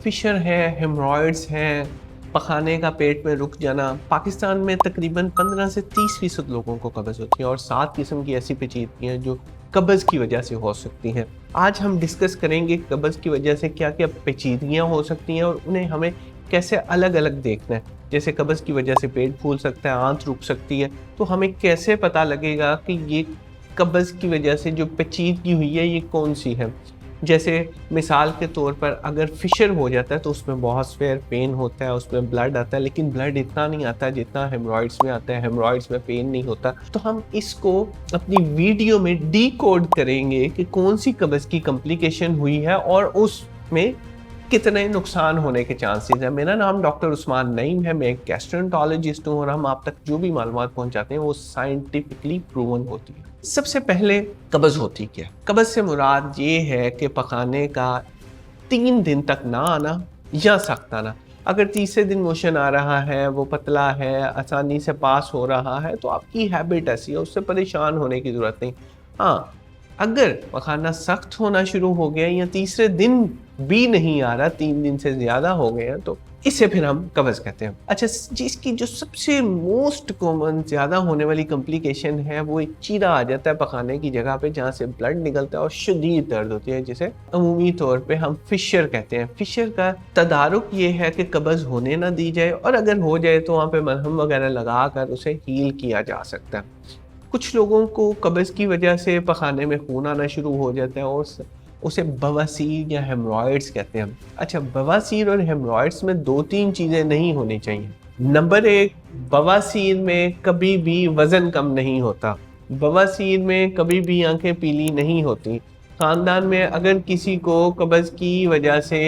Fisher है, haemorrhoids हैं, पखाने का पेट में रुक जाना। पाकिस्तान में तकरीबन 15 से 30% लोगों को कब्ज़ होती है और 7 किस्म की ऐसी पेचीदगियाँ जो कब्ज़ की वजह से हो सकती हैं। आज हम डिस्कस करेंगे कब्ज़ की वजह से क्या क्या पेचीदगियाँ हो सकती हैं और उन्हें हमें कैसे अलग अलग देखना है। जैसे कब्ज़ की वजह से पेट फूल सकता है, आंत रुक सकती है, तो हमें कैसे पता लगेगा कि ये कब्ज़ की वजह से जो पेचीदगी हुई है ये कौन सी है। जैसे मिसाल के तौर पर अगर फिशर हो जाता है तो उसमें बहुत स्वेयर पेन होता है, उसमें ब्लड आता है, लेकिन ब्लड इतना नहीं आता जितना हेमरॉइड्स में आता है। हेमरॉइड्स में पेन नहीं होता। तो हम इसको अपनी वीडियो में डीकोड करेंगे कि कौन सी कब्ज़ की कॉम्प्लिकेशन हुई है और उसमें कितने नुकसान होने के चांसेस हैं। मेरा नाम डॉक्टर उस्मान नईम है, मैं एक गैस्ट्रोएंटरोलॉजिस्ट हूँ और हम आप तक जो भी मालूमात पहुँचाते हैं वो साइंटिफिकली प्रूवन होती है। सबसे पहले कब्ज़ होती क्या है? कब्ज़ से मुराद ये है कि पखाने का 3 दिन तक ना आना या सख्त आना। अगर तीसरे दिन मोशन आ रहा है, वो पतला है, आसानी से पास हो रहा है, तो आपकी हैबिट ऐसी है, उससे परेशान होने की ज़रूरत नहीं। हाँ, अगर पखाना सख्त होना शुरू हो गया या तीसरे दिन भी नहीं आ रहा, 3 दिन से ज़्यादा हो गए हैं, तो इसे फिर हम कब्ज़ कहते हैं। अच्छा, जिसकी जो सबसे मोस्ट कॉमन ज़्यादा होने वाली कॉम्प्लिकेशन है वो एक चीरा आ जाता है पखाने की जगह पे जहाँ से ब्लड निकलता है और शदीद दर्द होती है, जिसे अमूमी तौर पे हम फिशर कहते हैं। फिशर का तदारुक ये है कि कब्ज़ होने ना दी जाए और अगर हो जाए तो वहाँ पे मलहम वगैरह लगा कर उसे हील किया जा सकता है। कुछ लोगों को कब्ज़ की वजह से पखाने में खून आना शुरू हो जाता है और उसे बवासीर या हेमरॉइड्स कहते हैं। अच्छा, बवासीर और हेमरॉइड्स में 2-3 चीज़ें नहीं होनी चाहिए। नंबर 1, बवासीर में कभी भी वज़न कम नहीं होता। बवासीर में कभी भी आंखें पीली नहीं होती। ख़ानदान में अगर किसी को कब्ज़ की वजह से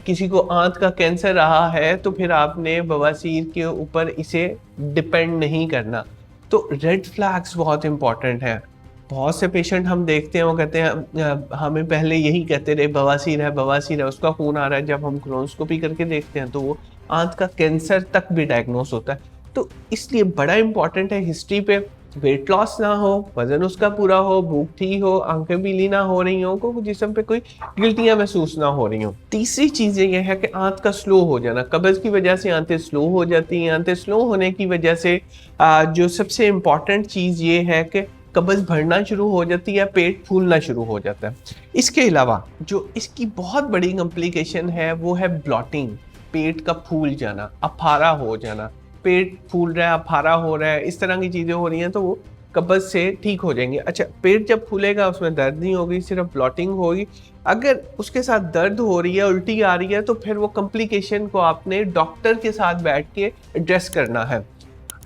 किसी को आंत का कैंसर रहा है तो फिर आपने बवासीर के ऊपर इसे डिपेंड नहीं करना। तो रेड फ्लैग्स बहुत इंपॉर्टेंट हैं। बहुत से पेशेंट हम देखते हैं, वो कहते हैं हमें पहले यही कहते रहे बवासीर है, उसका खून आ रहा है। जब हम कोलोनोस्कोपी करके देखते हैं तो वो आंत का कैंसर तक भी डायग्नोस होता है। तो इसलिए बड़ा इंपॉर्टेंट है हिस्ट्री पे वेट लॉस ना हो, वजन उसका पूरा हो, भूख ठीक हो, आंखें पीली ना हो रही हो, को जिस्म पे कोई गिल्टियाँ महसूस ना हो रही हो। तीसरी चीज़ ये है कि आंत का स्लो हो जाना। कब्ज़ की वजह से आंतें स्लो हो जाती हैं। आंतें स्लो होने की वजह से जो सबसे इम्पॉर्टेंट चीज़ ये है कि कब्ज़ बढ़ना शुरू हो जाती है, पेट फूलना शुरू हो जाता है। इसके अलावा जो इसकी बहुत बड़ी कॉम्प्लिकेशन है वो है ब्लॉटिंग, पेट का फूल जाना, अफारा हो जाना। पेट फूल रहा है, अफारा हो रहा है, इस तरह की चीज़ें हो रही हैं तो वो कब्ज़ से ठीक हो जाएंगी। अच्छा, पेट जब फूलेगा उसमें दर्द नहीं होगी, सिर्फ ब्लॉटिंग होगी। अगर उसके साथ दर्द हो रही है, उल्टी आ रही है, तो फिर वो कॉम्प्लिकेशन को आपने डॉक्टर के साथ बैठ के एड्रेस करना है।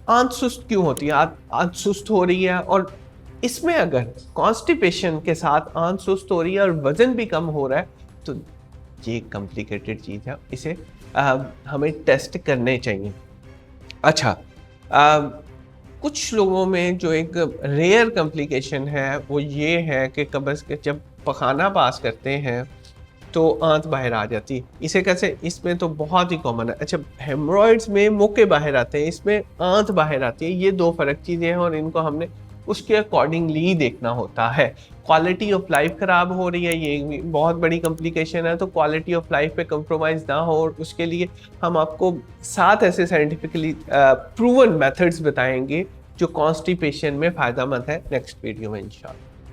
आंत सुस्त क्यों होती है? आंत सुस्त हो रही है और इसमें अगर कॉन्स्टिपेशन के साथ आंत सुस्त हो रही है और वज़न भी कम हो रहा है तो ये कॉम्प्लिकेटेड चीज़ है, इसे हमें टेस्ट करने चाहिए। अच्छा, कुछ लोगों में जो एक रेयर कॉम्प्लिकेशन है वो ये है कि कब्ज़ के जब पखाना पास करते हैं तो आंत बाहर आ जाती है। इसे कैसे? इसमें तो बहुत ही कॉमन है। अच्छा, हेमरॉइड्स में मोके बाहर आते हैं, इसमें आंत बाहर आती है। ये 2 फ़र्क चीज़ें हैं और इनको हमने उसके अकॉर्डिंगली देखना होता है। क्वालिटी ऑफ लाइफ ख़राब हो रही है, ये बहुत बड़ी कॉम्प्लिकेशन है, तो क्वालिटी ऑफ लाइफ पे कंप्रोमाइज़ ना हो और उसके लिए हम आपको 7 ऐसे साइंटिफिकली प्रूवन मेथड्स बताएंगे जो कॉन्स्टिपेशन में फ़ायदेमंद है। नेक्स्ट वीडियो में इंशाल्लाह।